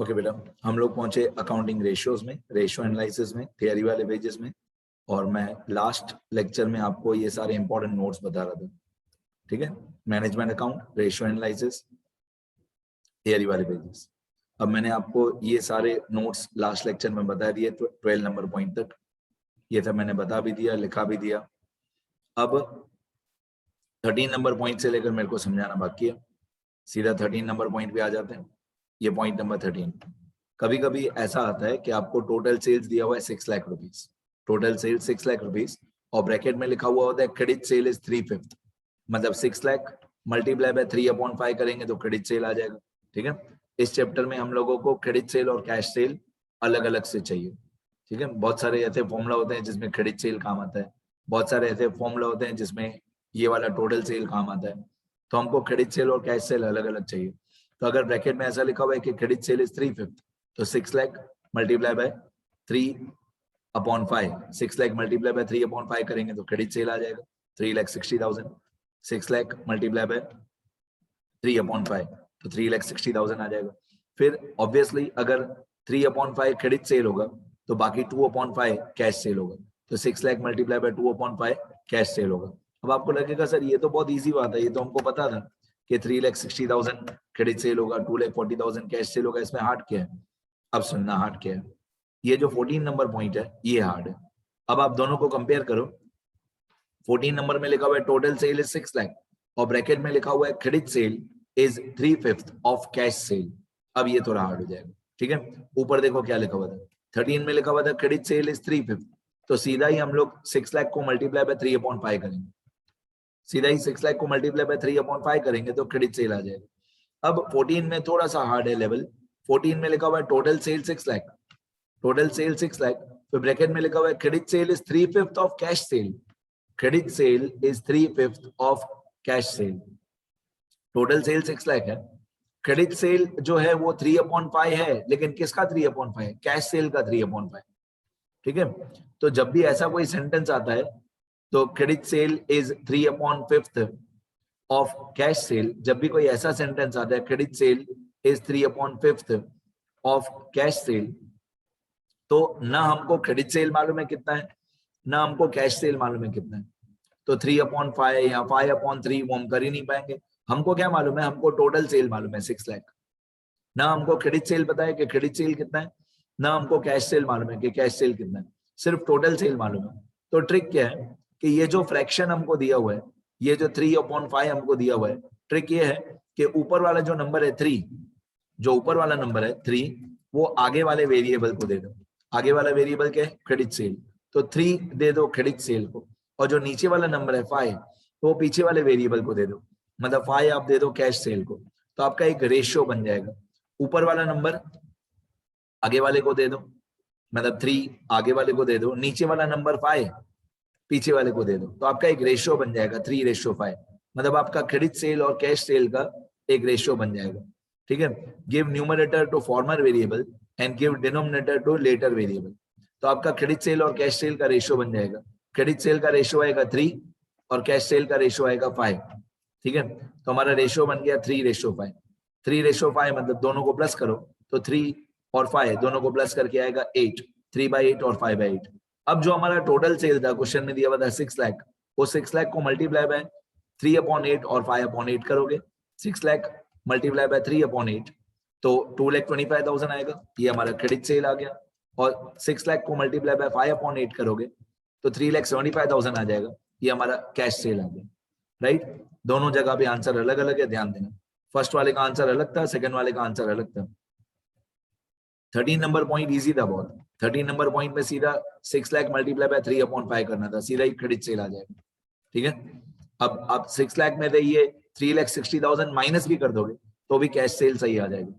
Okay बेटा, हम लोग पहुंचे अकाउंटिंग रेशियोज में, रेशियो एनालिसिस में, थियरी वाले पेजेस में। और मैं लास्ट लेक्चर में आपको ये सारे इंपॉर्टेंट नोट्स बता रहा था, ठीक है। Management account, ratio analysis, theory वाले पेजेस। अब मैंने आपको ये सारे नोट्स लास्ट लेक्चर में बता दिए 12 नंबर पॉइंट तक। ये सब मैंने बता भी दिया, लिखा भी दिया। अब 13 नंबर पॉइंट से लेकर मेरे को समझाना बाकी है। सीधा 13 नंबर पॉइंट पे आ जाते हैं। ये पॉइंट नंबर 13। कभी कभी ऐसा आता है कि आपको टोटल सेल्स दिया हुआ है 6 lakh rupees, total sales 6 lakh rupees, और ब्रैकेट में लिखा हुआ होता है क्रेडिट सेल इज 3/5, मतलब 6 लाख मल्टीप्लाई बाय 3/5 करेंगे तो क्रेडिट सेल आ जाएगा, ठीक है। इस चैप्टर में हम लोगों को क्रेडिट सेल और कैश सेल अलग अलग से चाहिए, ठीक है। बहुत सारे ऐसे फॉर्मूला होते हैं जिसमें क्रेडिट सेल काम आता है, बहुत सारे ऐसे फॉर्मूला होते हैं जिसमें ये वाला टोटल सेल काम आता है। तो हमको क्रेडिट सेल और कैश सेल अलग अलग चाहिए। तो अगर ब्रैकेट में ऐसा लिखा हुआ है कि क्रेडिट सेल इज 3/5, तो 6 lakh multiply by 3/5, 6 lakh multiply by 3/5 करेंगे तो क्रेडिट सेल आ जाएगा 3,60,000। 6 लाख मल्टीप्लाई बाय 3/5 तो 3,60,000 आ जाएगा। फिर ऑब्वियसली अगर 3/5 क्रेडिट सेल होगा तो बाकी 2/5 कैश सेल होगा, तो 6 lakh multiply by 2/5 cash cell होगा। अब आपको लगेगा सर ये तो बहुत इजी बात है, ये तो हमको पता था कि 3,60,000 क्रेडिट सेल होगा, 2,40,000 कैश सेल होगा, इसमें हार्ड क्या है। अब सुनना हार्ड क्या है। ये जो 14 नंबर पॉइंट है ये हार्ड है। अब आप दोनों को कंपेयर करो। 14 नंबर में लिखा हुआ है टोटल सेल इज 6 लाख और ब्रैकेट में लिखा हुआ है credit sale is 3/5 of cash cell. अब ये थोड़ा हार्ड हो जाएगा, ठीक है। ऊपर देखो क्या लिखा हुआ था, 13 में लिखा हुआ था क्रेडिट सेल इज 3/5, तो सीधा ही हम लोग 6 लाख को मल्टीप्लाई बाय 3/5 करेंगे, सीधा ही 6 लाख को मल्टीप्लाई बाय 3/5 करेंगे तो क्रेडिट सेल आ जाएगा। अब 14 में थोड़ा सा हार्ड है लेवल। 14 में लिखा हुआ है total sale 6 lakh, total sale 6 lakh, तो ब्रैकेट में लिखा हुआ है credit sale is 3/5 of cash cell, credit sale is 3/5 of cash cell. Total sale 6 lakh है, क्रेडिट सेल जो है वो 3/5 है, लेकिन किसका 3/5 है, कैश सेल का 3/5, ठीक है। तो जब भी ऐसा कोई सेंटेंस आता है तो credit sale is 3/5 of cash cell, जब भी कोई ऐसा सेंटेंस आता है credit sale is 3/5 of cash cell, तो ना हमको क्रेडिट सेल मालूम है कितना है, ना हमको कैश सेल मालूम है कितना है, तो 3/5 या 5/3 वो हम कर ही नहीं पाएंगे। हमको क्या मालूम है, हमको टोटल सेल मालूम है 6 लाख, ना हमको क्रेडिट सेल पता है कि क्रेडिट सेल कितना है, ना हमको कैश सेल मालूम है कि कैश सेल कितना है, सिर्फ टोटल सेल मालूम है। तो ट्रिक क्या है कि ये जो फ्रैक्शन हमको दिया हुआ है, ये जो 3/5 हमको दिया हुआ है, ट्रिक ये है कि ऊपर वाला जो नंबर है 3, जो ऊपर वाला नंबर है 3, वो आगे वाले वेरिएबल को दे दो। आगे वाला वेरिएबल क्या है, क्रेडिट सेल, तो 3 दे दो क्रेडिट सेल को, और जो नीचे वाला नंबर है 5, तो वो पीछे वाले वेरिएबल को दे दो, मतलब 5 आप दे दो कैश सेल को, तो आपका एक रेशियो बन जाएगा। ऊपर वाला नंबर आगे वाले को दे दो, मतलब 3 आगे वाले को दे दो, नीचे वाला नंबर 5 पीछे वाले को दे दो, तो आपका एक रेशियो बन जाएगा 3:5, मतलब आपका क्रेडिट सेल और कैश सेल का एक रेशियो बन जाएगा, ठीक है। Give numerator to former variable and give denominator to latter variable, तो आपका क्रेडिट सेल और कैश सेल का रेशियो बन जाएगा। क्रेडिट सेल का रेशियो आएगा 3 और कैश सेल का रेशियो आएगा 5, ठीक है। तो हमारा रेशियो बन गया 3:5। 3:5 मतलब दोनों को प्लस करो तो 3 और 5 दोनों को प्लस करके आएगा 8, 3/8 और 5/8। अब जो हमारा टोटल सेल था, क्वेश्चन में दिया हुआ था 6 लाख, वो 6 लाख को मल्टीप्लाई बाय 3/8 और 5/8 करोगे, 6 लाख मल्टीप्लाई बाय 3/8 तो 2,25,000 आएगा, ये हमारा क्रेडिट सेल आ गया। और 6 लाख को मल्टीप्लाई बाय 5/8 करोगे तो 3,75,000 आ जाएगा, ये हमारा कैश सेल आ गया, राइट। दोनों जगह पे आंसर अलग अलग है, ध्यान देना। फर्स्ट वाले का आंसर अलग था, सेकंड वाले का आंसर अलग था। 13 नंबर पॉइंट इजी था बहुत। 13 नंबर पॉइंट में सीधा 6 लाख मल्टीप्लाई बाय 3/5 करना था, सीधा ही क्रेडिट सेल आ जाएगा, ठीक है। अब आप 6 लाख में थे, ये 3,60,000 माइनस भी कर दोगे तो भी कैश सेल सही आ जाएगा,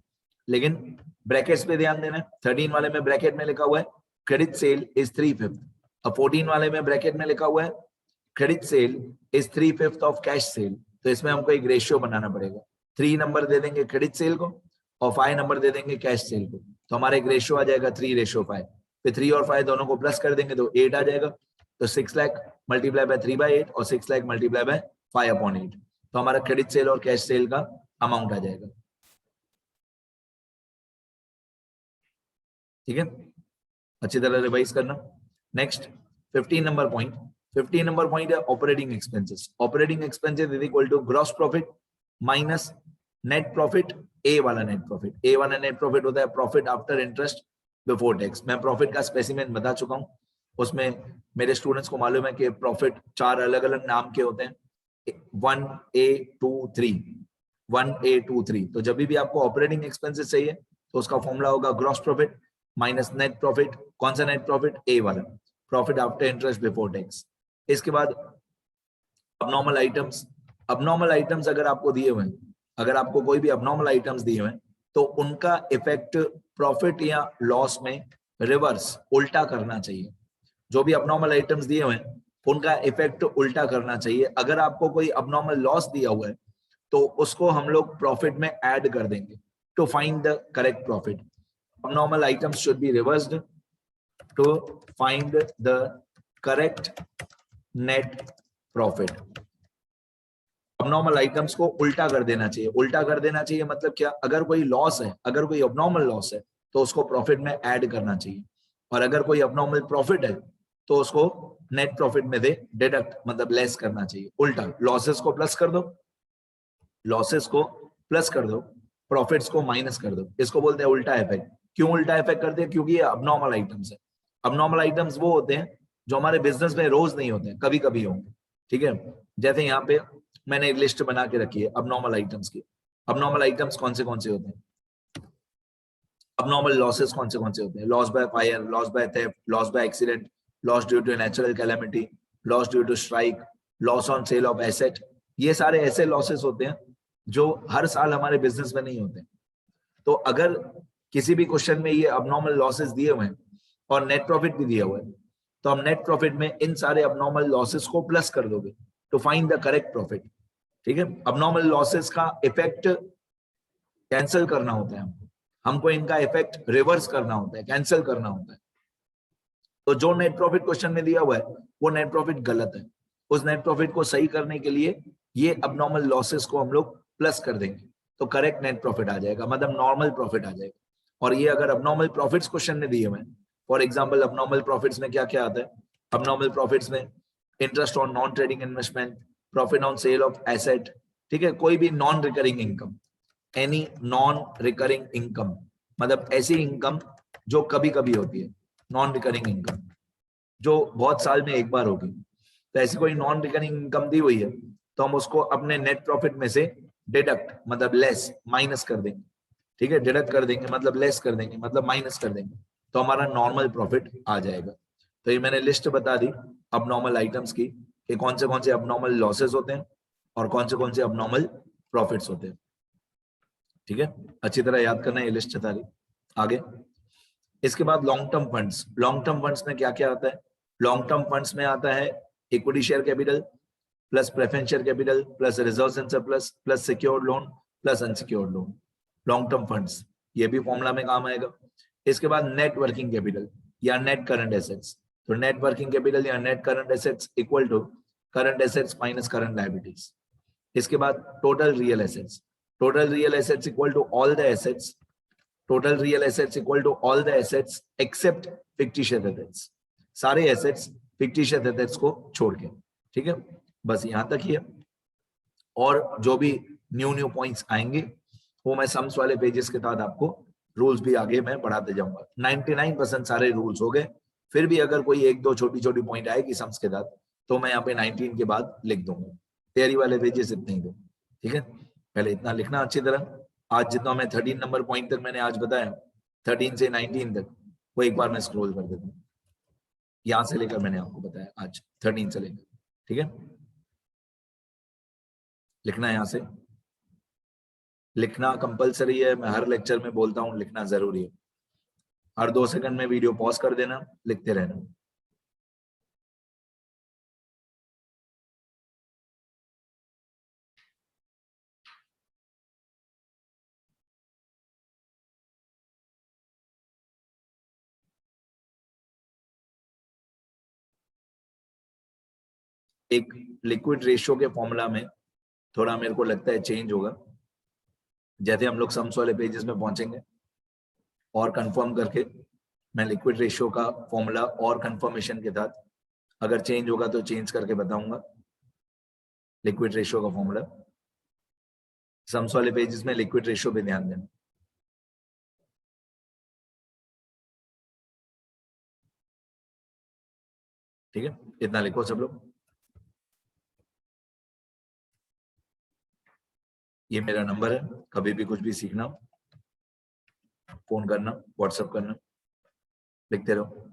लेकिन ब्रैकेट्स पे ध्यान देना। 13 वाले में ब्रैकेट में लिखा हुआ है क्रेडिट सेल इज 3/5, अब 14 वाले में ब्रैकेट में लिखा हुआ है credit sale is 3/5 of cash cell, तो इसमें हमको एक रेशियो बनाना पड़ेगा। 3 नंबर दे देंगे क्रेडिट सेल को और 5 नंबर दे देंगे कैश सेल को, तो हमारा एक रेशियो आ जाएगा 3:5। फिर 3 और 5 दोनों को प्लस कर देंगे तो 8 आ जाएगा, तो 6 लाख मल्टीप्लाई बाय 3/8 और 6 लाख मल्टीप्लाई बाय 5/8, तो हमारा क्रेडिट सेल और कैश सेल का अमाउंट आ जाएगा। ठीक है, अच्छी तरह रिवाइज करना। Next 15 number point, 15 number point है operating expenses. Operating expenses is equal to gross profit minus net profit, A वाला नेट प्रॉफिट। ए वाला नेट प्रॉफिट होता है profit after interest before tax. मैं प्रॉफिट का स्पेसिमेन बता चुका हूं, उसमें मेरे स्टूडेंट्स को मालूम है कि प्रॉफिट 4 अलग अलग नाम के होते हैं, 1A 2 3, 1A 2 3। तो जब भी आपको ऑपरेटिंग एक्सपेंसेस चाहिए तो उसका फॉर्मूला होगा gross profit minus net profit. कौन सा नेट प्रॉफिट? ए वाला, profit after interest before tax. इसके बाद अबनॉर्मल आइटम्स। अबनॉर्मल आइटम्स अगर आपको दिए हुए हैं, अगर आपको कोई भी अबनॉर्मल आइटम्स दिए हुए हैं तो उनका इफेक्ट प्रॉफिट या लॉस में रिवर्स, उल्टा करना चाहिए। जो भी अबनॉर्मल आइटम्स दिए हुए हैं उनका इफेक्ट उल्टा करना चाहिए। अगर आपको कोई अबनॉर्मल लॉस दिया हुआ है तो उसको हम लोग प्रॉफिट में ऐड कर देंगे to find the correct profit. abnormal items should be reversed to find the correct net profit। abnormal items को उल्टा कर देना चाहिए। उल्टा कर देना चाहिए मतलब क्या? अगर कोई लॉस है, अगर कोई abnormal लॉस है तो उसको प्रॉफिट में ऐड करना चाहिए, और अगर कोई abnormal प्रॉफिट है तो उसको नेट प्रॉफिट में से डिडक्ट मतलब लेस करना चाहिए। उल्टा, लॉसेस को प्लस कर दो, लॉसेस को प्लस कर दो, प्रॉफिट्स को माइनस कर दो। इसको बोलते हैं उल्टा इफेक्ट। क्यों उल्टा इफेक्ट करते हैं? क्योंकि ये अबनॉर्मल आइटम्स है। अबनॉर्मल आइटम्स वो होते हैं जो हमारे बिजनेस में रोज नहीं होते हैं, कभी कभी होंगे। ठीक है, जैसे यहाँ पे मैंने एक लिस्ट बना के रखी है अबनॉर्मल आइटम्स की। अबनॉर्मल आइटम्स कौन से होते हैं? अबनॉर्मल लॉसेस कौन से होते हैं? Loss by fire, loss by theft, loss by accident, loss due to natural calamity, loss due to strike, loss on sale of asset. ये सारे ऐसे लॉसेस होते हैं जो हर साल हमारे बिजनेस में नहीं होते। तो अगर किसी भी क्वेश्चन में ये अबनॉर्मल लॉसेस दिए हुए हैं और नेट प्रॉफिट भी दिया हुआ है तो हम नेट प्रॉफिट में इन सारे अबनॉर्मल लॉसेस को प्लस कर दोगे to find the correct profit. ठीक है, अबनॉर्मल लॉसेस का इफेक्ट कैंसिल करना होता है हमको इनका इफेक्ट रिवर्स करना होता है, कैंसिल करना होता है। तो जो नेट प्रॉफिट क्वेश्चन में दिया हुआ है वो नेट प्रॉफिट गलत है। उस नेट प्रॉफिट को सही करने के लिए ये अबनॉर्मल लॉसेस को हम लोग प्लस कर देंगे तो करेक्ट नेट प्रॉफिट आ जाएगा, मतलब नॉर्मल प्रॉफिट आ जाएगा। और ये अगर अबनॉर्मल प्रॉफिट्स क्वेश्चन में दिए हुए हैं, फॉर एग्जांपल अबनॉर्मल प्रॉफिट्स में क्या क्या आता है? अबनॉर्मल प्रॉफिट्स में interest on non trading investment, profit on sale of asset. ठीक है, कोई भी non recurring income, any non recurring income मतलब ऐसी इनकम जो कभी कभी होती है, नॉन रिकरिंग इनकम जो बहुत साल में एक बार होगी। तो ऐसी कोई नॉन रिकरिंग इनकम दी हुई है तो हम उसको अपने नेट प्रॉफिट में से डिडक्ट मतलब लेस, माइनस कर देंगे। ठीक है, डिडक्ट कर देंगे मतलब लेस कर देंगे, मतलब माइनस कर देंगे, तो हमारा नॉर्मल प्रॉफिट आ जाएगा। तो ये मैंने लिस्ट बता दी अबनॉर्मल आइटम्स की कि कौन से अबनॉर्मल लॉसेस होते हैं और कौन से अबनॉर्मल प्रॉफिट्स होते हैं। ठीक है, अच्छी तरह याद करना है ये लिस्ट सारी। आगे इसके बाद long term funds. Long term funds में क्या क्या आता है? लॉन्ग टर्म फंड्स में आता है equity share capital plus preference share capital plus reserves and surplus plus secured loan plus unsecured loan. Long term funds ये भी फॉर्मूला में काम आएगा। इसके बाद नेट वर्किंग कैपिटल या नेट करंट एसेट्स। तो नेट वर्किंग कैपिटल या net current assets equal to current assets minus current liabilities. इसके बाद total real assets. Total real assets equal to all the assets, total real assets equal to all the assets except fictitious assets. सारे assets fictitious assets को छोड़ के। ठीक है, बस यहां तक ही है। और जो भी न्यू पॉइंट्स आएंगे वो मैं सम्स वाले पेजेस के तहत आपको रूल्स भी आगे मैं बढ़ाते जाऊंगा। 99% सारे रूल्स हो गए, फिर भी अगर कोई एक दो छोटी छोटी पॉइंट आएगी सम्स के तहत तो मैं यहाँ पे 19 के बाद लिख दूंगा। तैयारी वाले पेजेस इतने ही दो। ठीक है, पहले इतना लिखना अच्छी तरह। आज जितना मैं 13 नंबर पॉइंट तक मैंने आज बताया, 13 से 19 तक वो एक बार मैं स्क्रॉल कर देता हूँ। यहां से लेकर मैंने आपको बताया आज 13 से लेकर। ठीक है, लिखना है यहां से, लिखना कंपलसरी है। मैं हर लेक्चर में बोलता हूँ लिखना जरूरी है। हर 2 सेकंड में वीडियो पॉज कर देना, लिखते रहना। एक लिक्विड रेशियो के फॉर्मूला में थोड़ा मेरे को लगता है चेंज होगा। जैसे हम लोग सम्स वाले पेजेस में पहुंचेंगे और कंफर्म करके मैं लिक्विड रेशियो का फॉर्मूला और कंफर्मेशन के साथ अगर चेंज होगा तो चेंज करके बताऊंगा। लिक्विड रेशियो का फॉर्मूला सम्स वाले पेजेस में लिक्विड रेशियो पे ध्यान देना। ठीक है, इतना लिखो सब लोग। ये मेरा नंबर है, कभी भी कुछ भी सीखना फोन करना, व्हाट्सएप करना, लिखते रहो।